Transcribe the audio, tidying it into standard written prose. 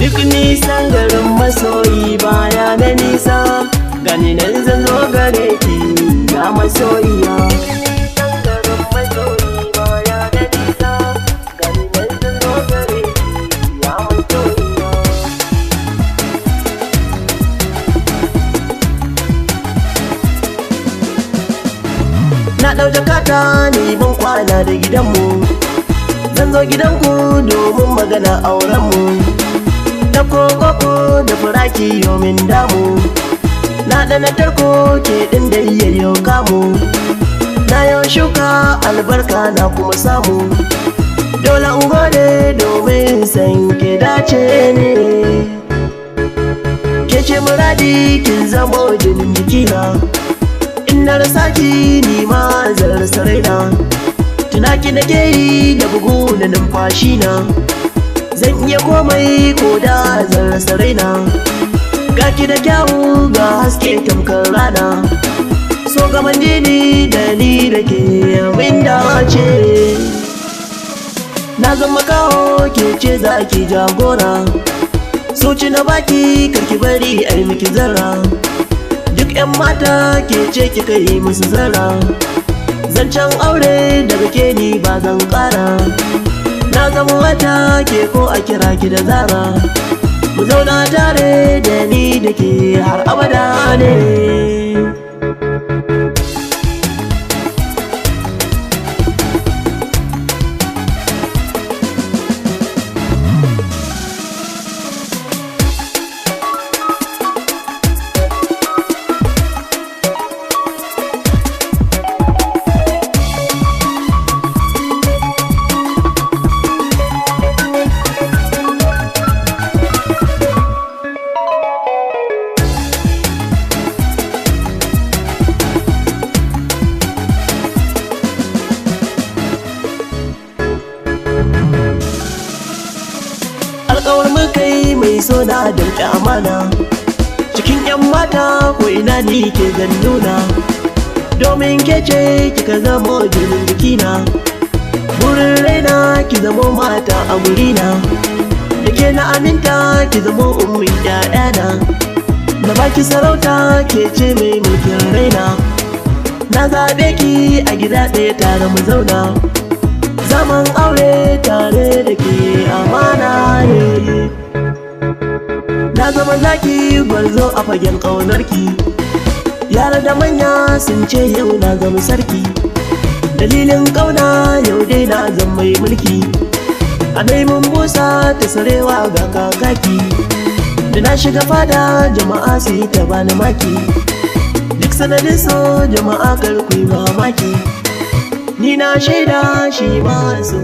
Duk nisan garin masoyi baya da nisa, gani nan zan zo gare ki ya masoyiya. Na ɗau jakata ni ban kwana da gidanmu, zan zo gidanku domin magana aurenmu. Da koko da furaki yomin damu, na ɗana tarko ke ɗin da yau kamu. Na yau shuka albarka na kuma samu, dole in gode domin san ke dace ne. Ke ce muradi kin zamo jinin jikina, na rasa ki ni ma zan rasa raina. Tunaki nake yi da bugu na numfashi na, zan iya komai ko da zan rasa raina. Ga ki da kyawu ga haske tamkar rana, so gaban jini da ni da ke min dace. Na zama kawo ke ce za ki jagora, soci na baki karki bari ai miki zarra. Duk 'yan mata ke ce kika yi musu zara, zancen aure daga ke ni ba zan ƙara. Na zama wata ke ko a kira ki da zara, mu zauna tare da ni da ke har abada ne. Alƙawar mun kai mai so na damƙe amana, cikin 'yan mata ko ina ni ke gannuna. Domin ke ce kika zamo jinin jikina, burin raina ki zamo mata a gurina. Da ke na aminta ki zamo ummin 'ya'yana, na baki sarauta ke ce mai mulkin raina. Na zaɓe ki a gida ɗaya tare mu zauna, zaman aure tare da ke amana ne. Na zama zaki gwarzo a fagen ƙaunarki, yara da manya sun ce yau na zama sarki. Dalilin ƙauna yau dai na zama mai mulki, a mun busa ta sarewa ga kakaki. Da na shiga fada jama'a su yi ta bani maki, duk sanadin so jama'a kar ku yi mamaki. Ni na shaida shi ma so